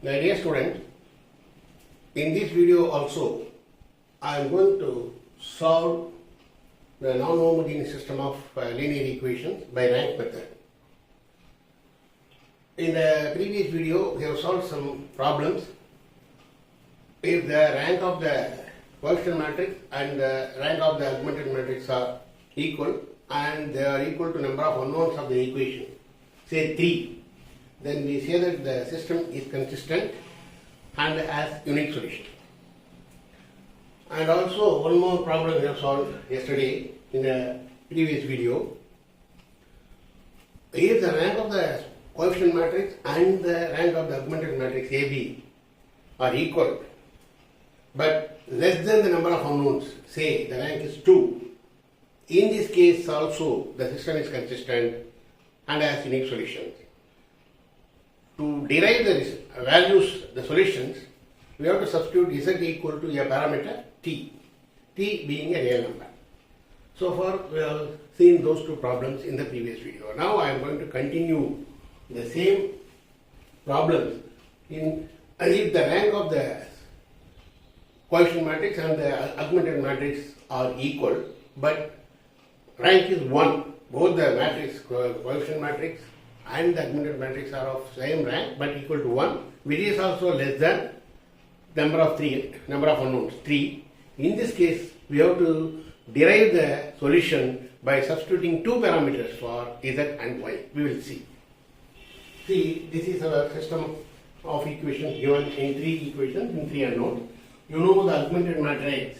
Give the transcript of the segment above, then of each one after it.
My dear student, in this video also I am going to solve the non-homogeneous system of linear equations by rank method. In the previous video we have solved some problems. If the rank of the coefficient matrix and the rank of the augmented matrix are equal and they are equal to number of unknowns of the equation, say 3, then we say that the system is consistent and has unique solution. And also one more problem we have solved yesterday in the previous video. If the rank of the coefficient matrix and the rank of the augmented matrix AB are equal but less than the number of unknowns, say the rank is 2, in this case also the system is consistent and has unique solutions. To derive the values, the solutions, we have to substitute Z equal to a parameter t being a real number. So far we have seen those two problems in the previous video. Now I am going to continue the same problems in if the rank of the coefficient matrix and the augmented matrix are equal but rank is 1. Both the matrix, coefficient matrix and the augmented matrix are of same rank but equal to 1, which is also less than number of unknowns 3. In this case we have to derive the solution by substituting two parameters for Z and Y. We will see. See, this is our system of equations given in 3 equations in 3 unknowns. You know the augmented matrix.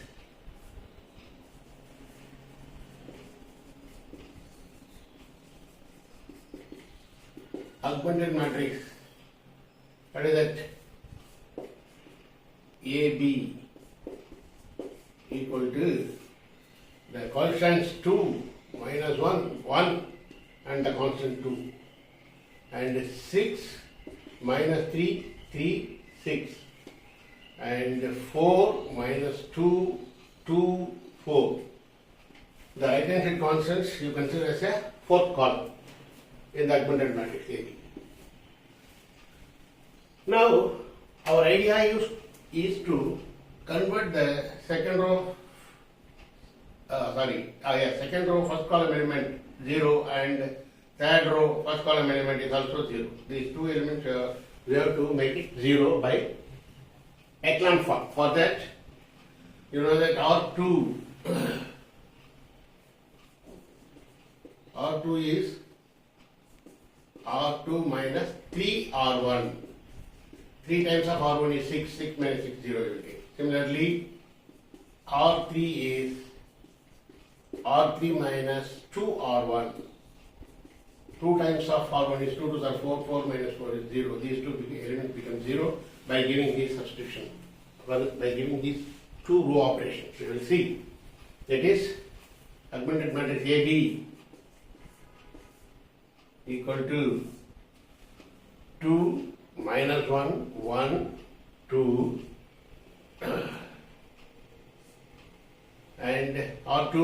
Augmented matrix, what is that? AB equal to the constants 2 minus 1 and the constant 2, and 6 minus 3 6, and 4 minus 2 4. The right hand side constants you consider as a fourth column in the augmented matrix AB. Now our idea is to convert the second row first column element 0 and third row first column element is also 0. These two elements we have to make it 0 by echelon form. For that, you know that R2 is R2 minus 3R1. 3 times of R1 is 6, 6 minus 6, 0 will get. Similarly, R3 is R3 minus 2R1. 2 times of R1 is 2 to the 4, 4 minus 4 is 0. These two elements become 0 by giving this substitution. Well, by giving these two row operations. We will see. That is, augmented matrix AB equal to 2 minus 1 2 and R2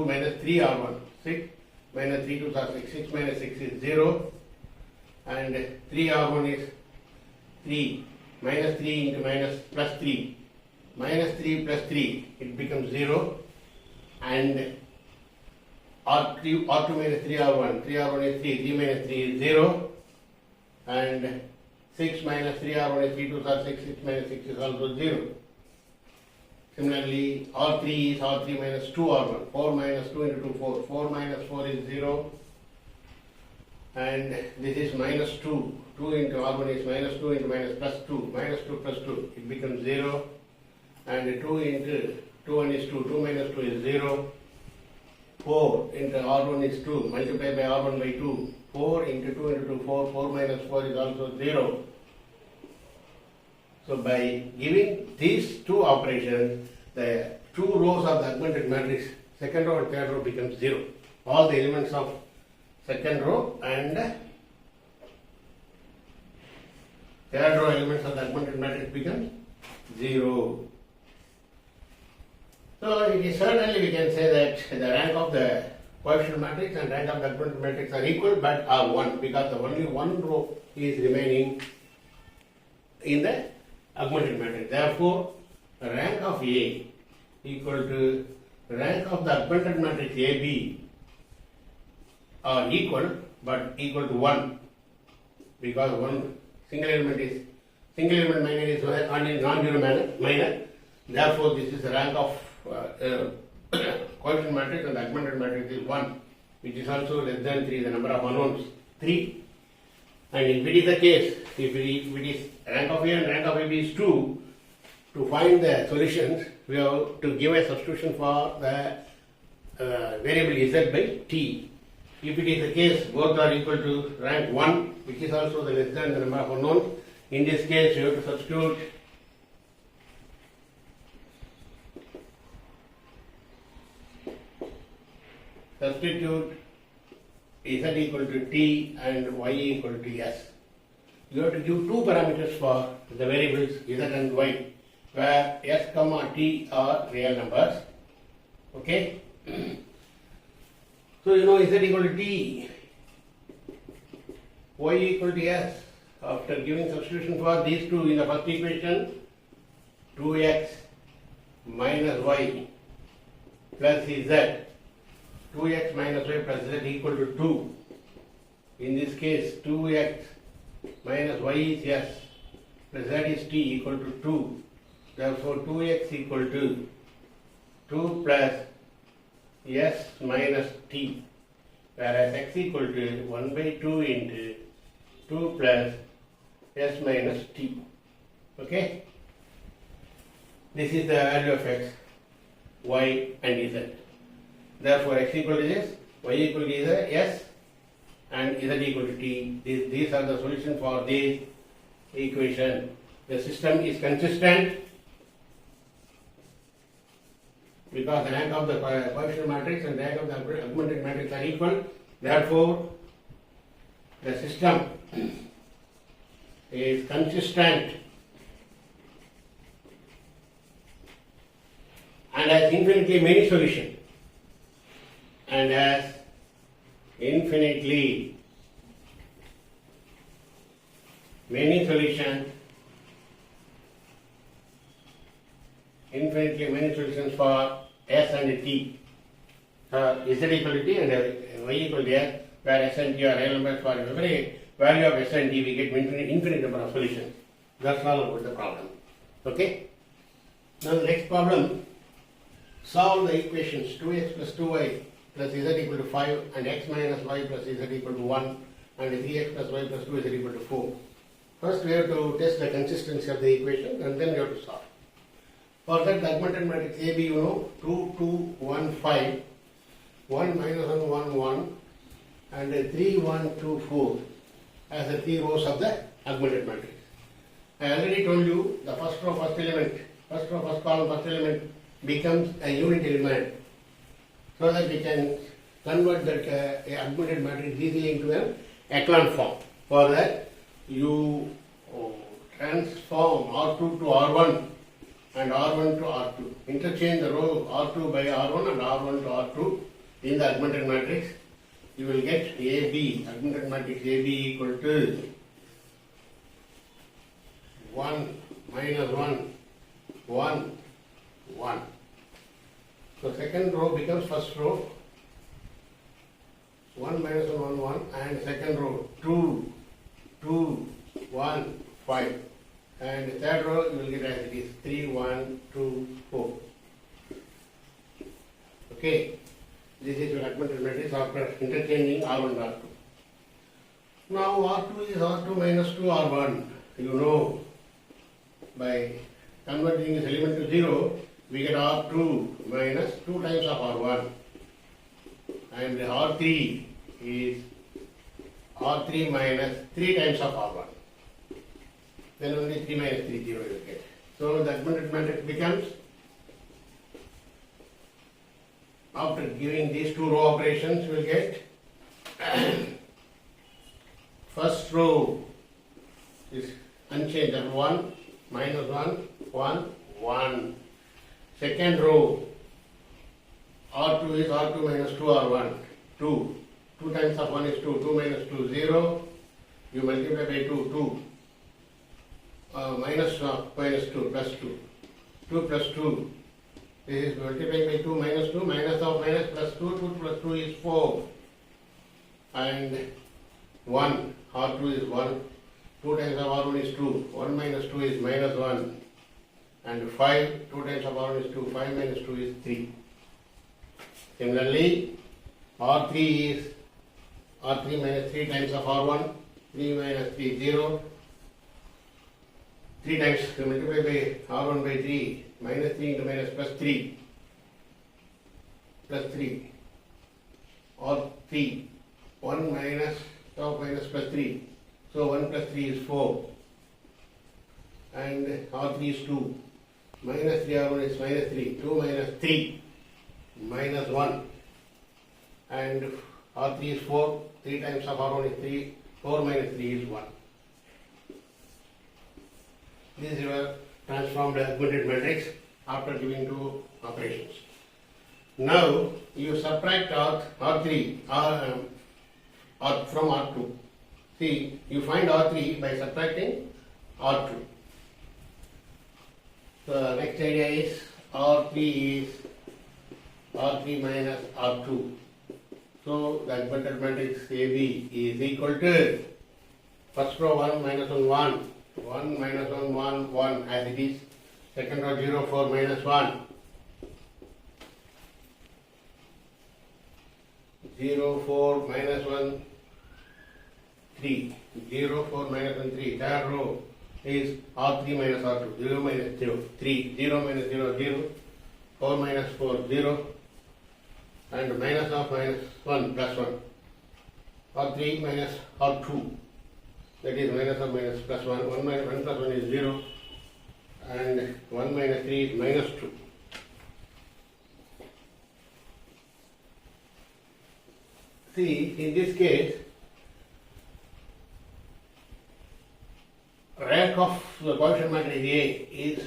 minus 3 R1 6 minus 3 2 are 6, 6 minus 6 is 0, and 3 R1 is 3 minus 3 into minus plus 3 plus 3 it becomes 0, and R2 minus 3 R1 is 3 minus 3 is 0, and 6 minus 3 R1 is 3 2 are 6, 6 minus 6 is also 0. Similarly, R3 is R3 minus 2 R1, 4 minus 2 into 2, 4, 4 minus 4 is 0, and this is minus 2, 2 into R1 is minus 2 into minus plus 2 plus 2, it becomes 0, and 2 into 2 1 is 2, 2 minus 2 is 0, 4 into R1 is 2, multiplied by R1 by 2, 4 into 2 into 2, 4, 4 minus 4 is also 0. So by giving these two operations, the two rows of the augmented matrix, second row and third row becomes 0. All the elements of second row and third row elements of the augmented matrix become 0. So it is certainly we can say that the rank of the coefficient matrix and rank of the augmented matrix are equal but are 1 because the only one row is remaining in the augmented matrix. Therefore, rank of A equal to rank of the augmented matrix AB are equal, but equal to 1, because one single element minor is non-zero minor. Therefore, this is the rank of coefficient matrix, and the augmented matrix is 1, which is also less than 3, the number of unknowns 3. And if it is the case, if it is rank of A and rank of AB is 2, to find the solutions, we have to give a substitution for the variable z by t. If it is the case, both are equal to rank 1, which is also the less than the number of unknowns. In this case, you have to substitute z equal to t and y equal to s. You have to give two parameters for the variables z and y, where s comma t are real numbers. Okay. So you know z equal to t, y equal to s. After giving substitution for these two in the first equation, 2x minus y plus z, 2x minus y plus z equal to 2. In this case, 2x minus y is s, plus z is t equal to 2. Therefore, 2x equal to 2 plus s minus t, whereas x equal to 1 by 2 into 2 plus s minus t. Okay? This is the value of x, y and z. Therefore, x equal to this, y equal to s, and z equal to t. These are the solutions for this equation. The system is consistent because the rank of the coefficient matrix and rank of the augmented matrix are equal. Therefore, the system is consistent and has infinitely many solutions. And has infinitely many solutions for s and t. Z equal to t and y equal to s, where s and t are real numbers. For every value of s and t, we get infinite number of solutions. That's all about the problem. Okay? Now the next problem, solve the equations 2x plus 2y plus z equal to 5 and x minus y plus z equal to 1 and 3x plus y plus 2 z equal to 4. First we have to test the consistency of the equation and then we have to solve. For that, the augmented matrix AB, you know, 2, 2, 1, 5, 1 minus 1, 1, 1 and 3, 1, 2, 4 as the 3 rows of the augmented matrix. I already told you the first row, first element, first row, first column, first element becomes a unit element, so that we can convert that augmented matrix easily into an echelon form. For that, you transform R2 to R1 and R1 to R2. Interchange the row R2 by R1 and R1 to R2 in the augmented matrix. You will get AB, augmented matrix AB equal to 1 minus 1, 1, 1. So second row becomes first row, 1 minus 1, 1, 1, and second row 2, 2, 1, 5. And third row you will get as it is 3, 1, 2, 4. Okay, this is your augmented matrix after interchanging R1 and R2. Now R2 is R2 minus 2 R1. You know, by converting this element to 0, we get R2 minus 2 times of R1. And R3 is R3 minus 3 times of R1. Then only 3 minus 3, 0 you get. So the augmented matrix becomes, after giving these two row operations, you will get first row is unchanged at 1, minus 1, 1, 1. Second row, R2 is R2 minus 2 R1, 2. 2 times of 1 is 2, 2 minus 2, 0. You multiply by 2, 2. minus 2 plus 2. 2 plus 2. This is multiplied by 2 minus 2. Minus of minus plus 2. 2 plus 2 is 4. And 1. R2 is 1. 2 times of R1 is 2. 1 minus 2 is minus 1. And 5. 2 times of R1 is 2. 5 minus 2 is 3. Similarly, R3 is R3 minus 3 times of R1. 3 minus 3, 0. 3 times multiplied by R1 by 3. Minus 3 into minus plus 3. Plus 3. Or 3. 1 minus top minus plus 3. So 1 plus 3 is 4. And R3 is 2. Minus 3 R1 is minus 3. 2 minus 3. Minus 1. And R3 is 4. 3 times of R1 is 3. 4 minus 3 is 1. This is your transformed augmented matrix after giving two operations. Now you subtract R3 from R2. See, you find R3 by subtracting R2. So the next idea is R3 is R3 minus R2. So the augmented matrix AB is equal to first row 1 minus 1 1. 1 minus 1 1 1 as it is. Second row 0 4 minus 1. 0 4 minus 1 3. 0 4 minus 1 3. Third row is R3 minus R2. 0 minus 0 3. 0 minus 0 0. 4 minus 4 0. And minus of minus 1 plus 1. R3 minus R2. That is minus of minus plus 1. 1 minus 1 plus 1 is 0. And 1 minus 3 is minus 2. See, in this case, rank of the coefficient matrix A is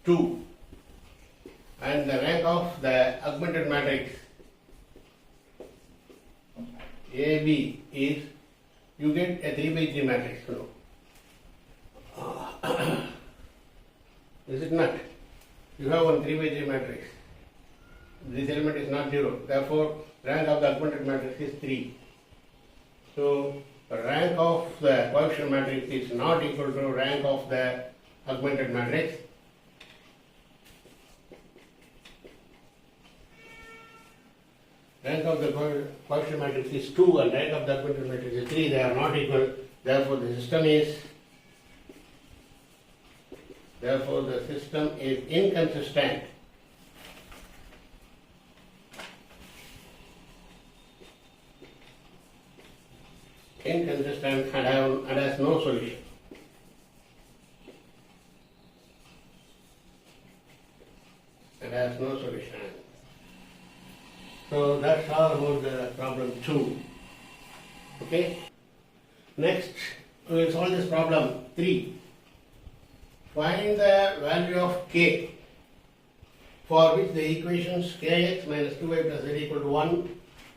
2. And the rank of the augmented matrix AB is, you get a 3 by 3 matrix. Is it not? You have one 3 by 3 matrix. This element is not 0. Therefore, rank of the augmented matrix is 3. So, rank of the coefficient matrix is not equal to rank of the augmented matrix. Rank of the coefficient matrix is 2 and rank of the augmented matrix is 3. They are not equal. Therefore, the system is inconsistent. Inconsistent and has no solution. It has no solution. So that's all about the problem 2. Okay? Next, we will solve this problem 3. Find the value of k for which the equations kx minus 2y plus z equal to 1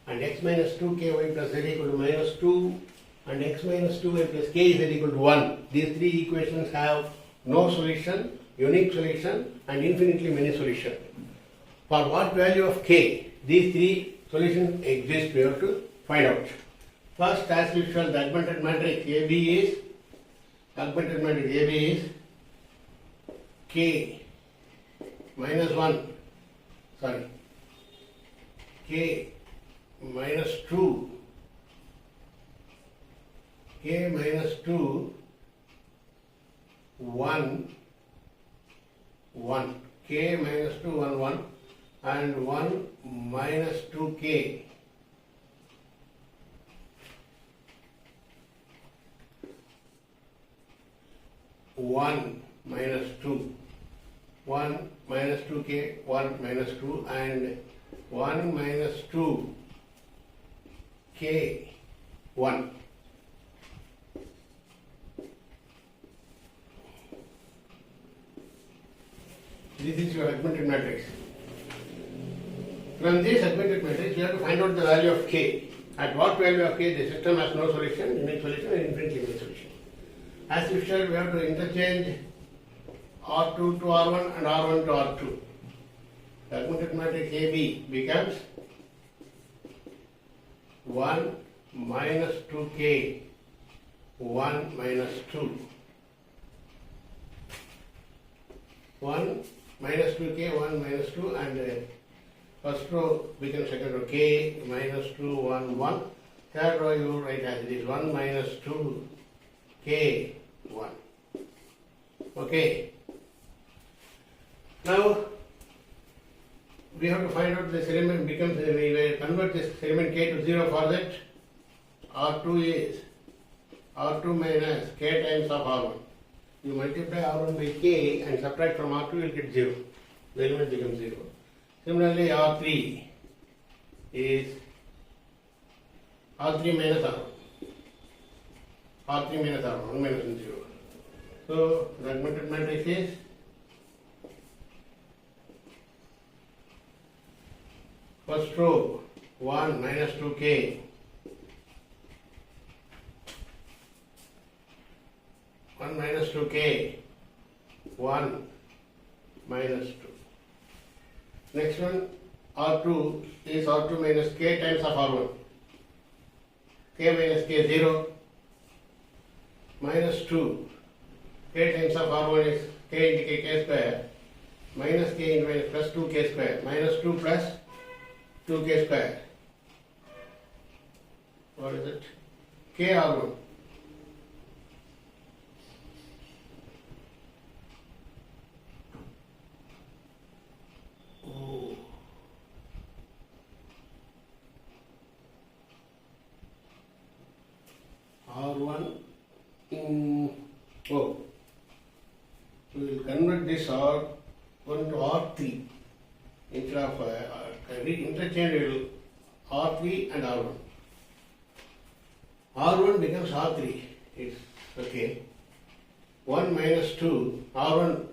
and x minus 2ky plus z equal to minus 2 and x minus 2y plus k z equal to 1. These three equations have no solution, unique solution and infinitely many solutions. For what value of k these three solutions exist, we have to find out. First, as usual, the augmented matrix AB is k minus 1, k minus 2, k minus 2, 1, 1, k minus 2, 1, 1, and 1 minus 2k. One minus 2, 1 minus 2k, 1 minus 2, and 1 minus 2 k 1. This is your augmented matrix. From this augmented matrix, you have to find out the value of k. At what value of k the system has no solution, unique solution, and infinitely many solution. As usual, we have to interchange R2 to R1 and R1 to R2. The augmented matrix AB becomes 1 minus 2k, 1 minus 2. 1 minus 2k, 1 minus 2, and first row becomes second row, k minus 2, 1, 1. Third row you write as it is, 1 minus 2, k, 1. Okay. Now, we have to find out this element becomes, we will convert this element k to 0 for that. R2 is R2 minus k times of R1. You multiply R1 by k and subtract from R2, you will get 0. The element becomes 0. Similarly, R3 is R3 minus R1. R3 minus R1, 1 minus 1, 0. So, the augmented matrix is first row 1 minus 2k, 1 minus 2k, 1 minus 2. Next one, R2 is R2 minus k times of R1. K minus k, 0, minus 2. K times of R1 is k into k square, minus k into minus plus 2k square, minus 2 plus 2k square. What is it? K R1. Oh. R1 oh, we will convert this R1 to R3 instead of interchange R3 and R1. R1 becomes R3. It's okay. 1 minus 2, R1,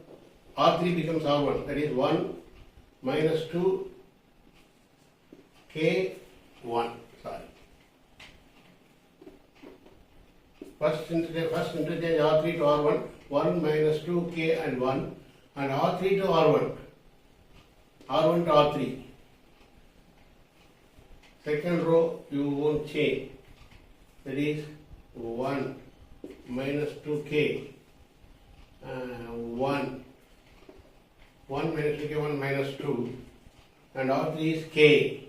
R3 becomes R1. That is 1 minus 2 K1. Sorry. First interchange R3 to R1, 1 minus 2k and 1, and R3 to R1, R1 to R3. Second row you won't change, that is 1 minus 2k, 1 minus 2k, 1 minus 2, and R3 is k,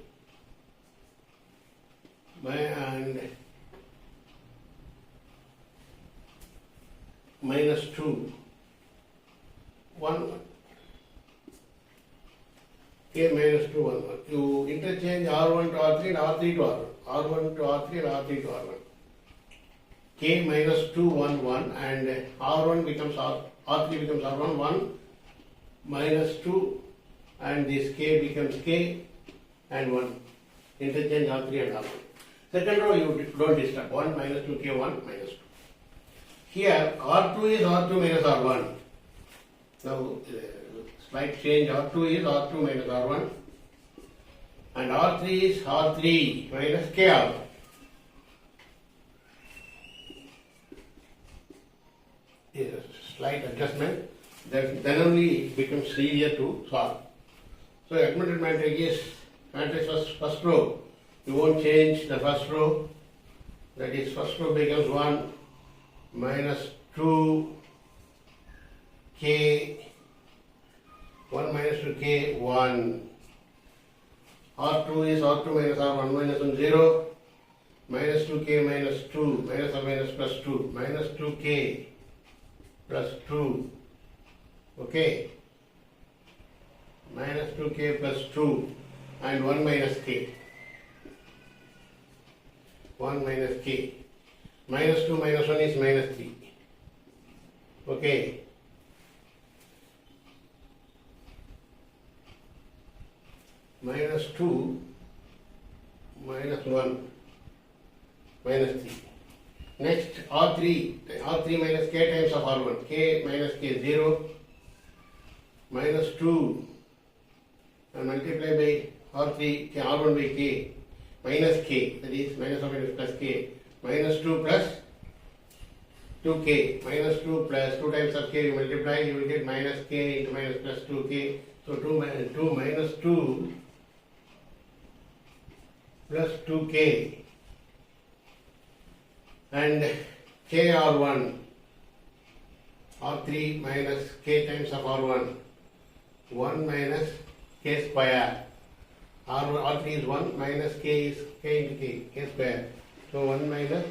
and minus 2, 1, k minus 2, 1, 1. You interchange R1 to R3 and R3 to R1. R1 to R3 and R3 to R1. K minus 2, 1, 1, and R1 becomes R3 becomes R1, 1 minus 2, and this k becomes k and 1. Interchange R3 and R1. Second row you don't disturb. 1 minus 2k, 1 minus 2. Here R2 is R2 minus R1. Now slight change, R2 is R2 minus R1 and R3 is R3 minus KR. Yes, slight adjustment, then only it becomes easier to solve. So augmented matrix is matrix first row. You won't change the first row. That is, first row becomes 1 minus 2 k, 1 minus 2 k, 1. R2 is R2 minus R1, minus 1, 0, minus 2k minus 2, minus or minus plus 2, minus 2k plus 2, okay, minus 2k plus 2, and 1 minus k, 1 minus k, minus 2 minus 1 is minus 3, okay. Minus 2, minus 1, minus 3. Next, R3 minus k times of R1, k minus k, 0, minus 2, and multiply by R3, R1 by k, minus k, that is minus or minus plus k, minus 2 plus 2k minus 2 plus 2 times of k you multiply, you will get minus k into minus plus 2k. So 2 minus 2 plus 2k and k r1 r3 minus k times of r1 1 minus k square. R3 is 1 minus k is k into k square. So 1 minus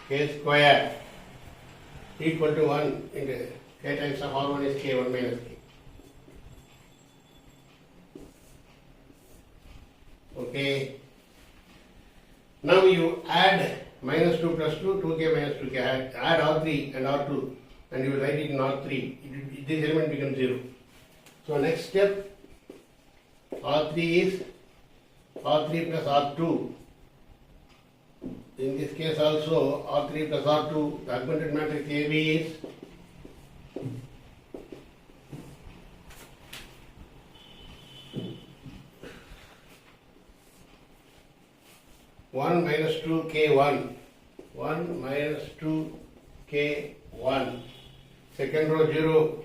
k square equal to 1 into k times of r1 is k, 1 minus k. Okay. Now you add minus 2 plus 2, 2k minus 2k. Add R3 and R2 and you will write it in R3. This element becomes 0. So next step, R3 is R3 plus R2. In this case also R3 plus R2, the augmented matrix AB is one minus 2k1, 1 minus 2k1, second row 0,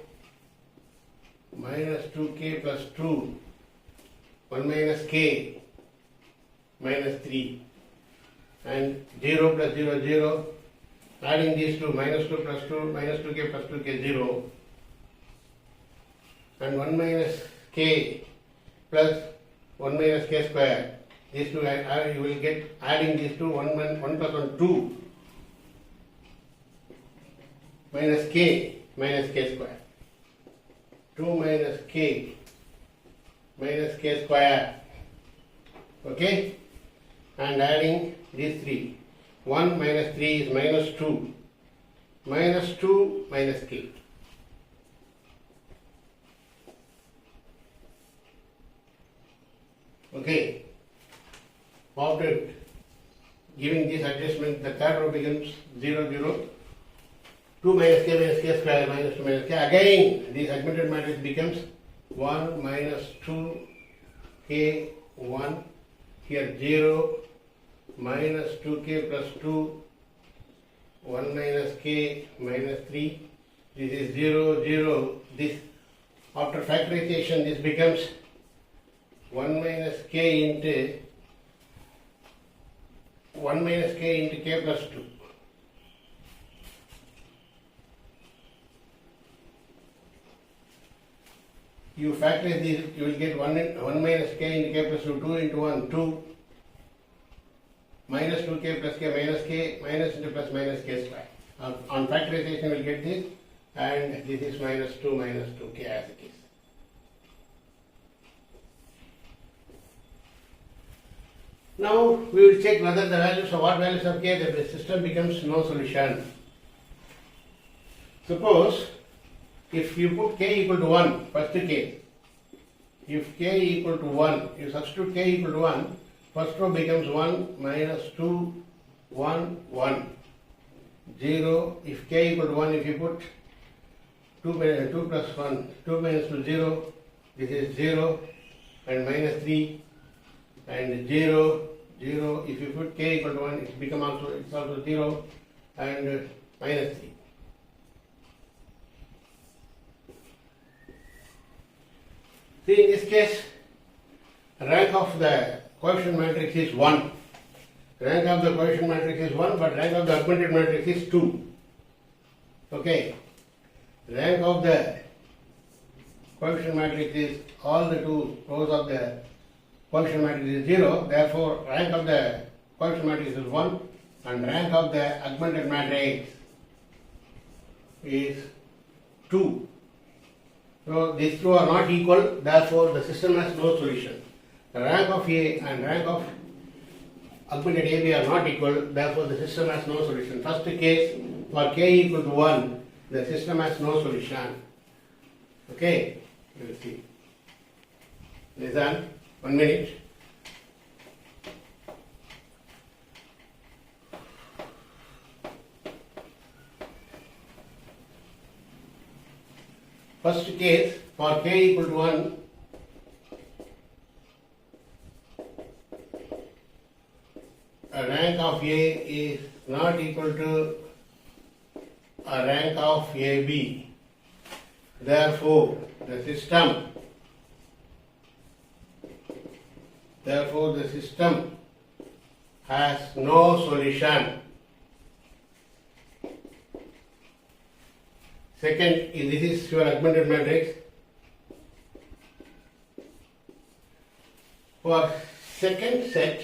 minus 2k plus 2, 1 minus k, minus 3, and 0 plus 0, 0, adding these two, minus 2 plus 2, minus 2k plus 2k, 0, and 1 minus k plus 1 minus k square. These two you will get, adding these two, 1 plus 1, 2, minus k square, 2 minus k square, okay, and adding these three, 1 minus 3 is minus 2 minus k. Okay. After giving this adjustment, the third row becomes 0, 0, 2 minus k square minus 2 minus k. Again, this augmented matrix becomes 1 minus 2 k 1, here 0, minus 2k plus 2, 1 minus k minus 3, this is 0, 0. This, after factorization, this becomes 1 minus k into 1 minus k into k plus 2. You factorize this, you will get 1 minus k into k plus 2, 2 into 1, 2, minus 2k plus k, minus into plus minus k square. On factorization you will get this, and this is minus 2k as it is. Now we will check whether the values of what values of k, the system becomes no solution. Suppose if you put k equal to 1, first case, if k equal to 1, you substitute k equal to 1, first row becomes 1 minus 2, 1, 1, 0. If k equal to 1, if you put 2 plus 1, 2 minus 2, 0, this is 0, and minus 3, and 0, 0. If you put k equal to 1, it's also 0, and minus 3. See, in this case, rank of the coefficient matrix is 1. Rank of the coefficient matrix is 1, but rank of the augmented matrix is 2. Okay. Rank of the coefficient matrix is all the two rows of the coefficient matrix is 0. Therefore, rank of the coefficient matrix is 1, and rank of the augmented matrix is 2. So these two are not equal, therefore the system has no solution. The rank of A and rank of augmented AB are not equal, therefore the system has no solution. First case, for k equal to 1, the system has no solution. Okay, you will see. Listen, 1 minute. First case, for k equal to 1, rank of A is not equal to a rank of AB. Therefore, the system has no solution. Second, this is your augmented matrix. For second set,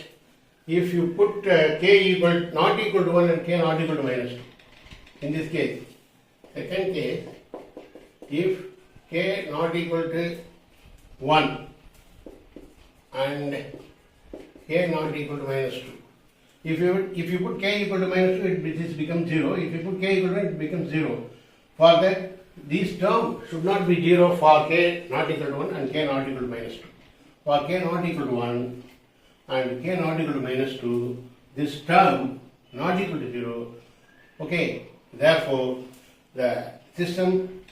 if you put k not equal to 1 and k not equal to minus 2. In this case, second case, if k not equal to 1 and k not equal to minus 2. If you put k equal to minus 2, it becomes 0. If you put k equal to 1, it becomes 0. For that, these terms should not be 0 for k not equal to 1 and k not equal to minus 2. For k not equal to 1 and k not equal to minus 2, this term not equal to 0. Okay, therefore, the system,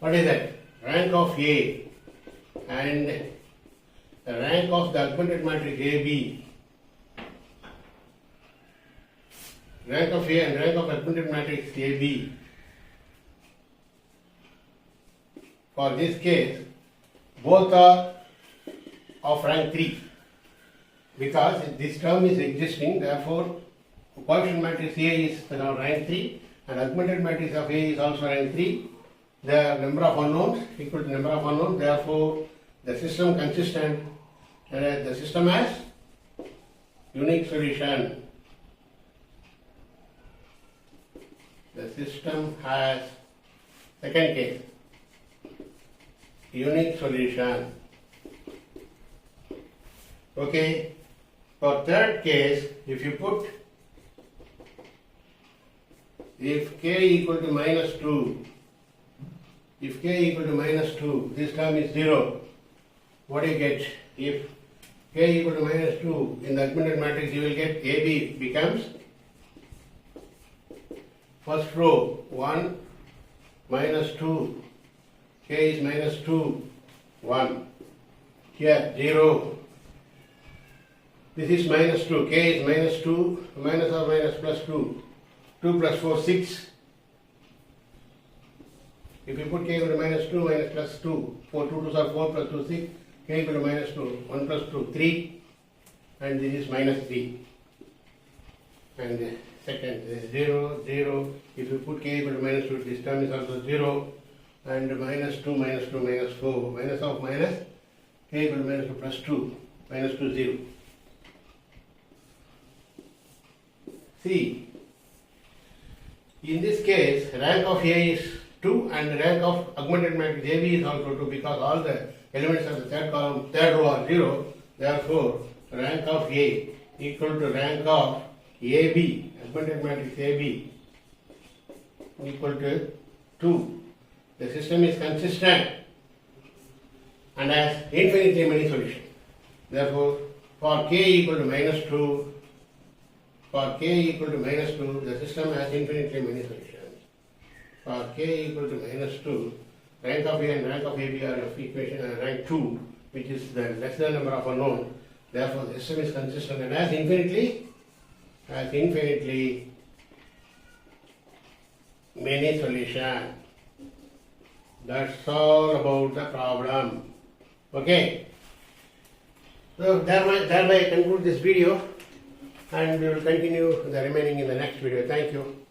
what is that? Rank of A and the rank of the augmented matrix AB. Rank of A and rank of augmented matrix AB. For this case, both are of rank 3 because this term is existing, therefore coefficient matrix A is now rank 3 and augmented matrix of A is also rank 3. The number of unknowns equal to number of unknowns, therefore the system consistent, the system has unique solution. The system has, second case, unique solution. Okay, for third case, if you put, if k equal to minus 2, if k equal to minus 2, this term is 0, what do you get? If k equal to minus 2 in the augmented matrix, you will get AB becomes first row 1 minus 2, k is minus 2, 1, here 0. This is minus 2, k is minus 2, minus or minus plus 2, 2 plus 4, 6. If you put k equal to minus 2 minus plus 2, 4, 2 2s are 4 plus 2, 6, k equal to minus 2, 1 plus 2, 3, and this is minus 3. And second, this is 0, 0. If you put k equal to minus 2, this term is also 0, and minus 2 minus 2 minus 4, minus of minus, k equal to minus 2 plus 2, minus 2, 0. See, in this case, rank of A is 2 and the rank of augmented matrix AB is also 2 because all the elements of the third column, third row are 0. Therefore, rank of A equal to rank of AB, augmented matrix AB, equal to 2. The system is consistent and has infinitely many solutions. Therefore, for k equal to minus 2, for k equal to minus 2, the system has infinitely many solutions. For k equal to minus 2, rank of A and rank of AB are of equation rank 2, which is the lesser number of unknowns. Therefore, the system is consistent and has infinitely many solutions. That's all about the problem. Okay. So thereby I conclude this video and we will continue the remaining in the next video. Thank you.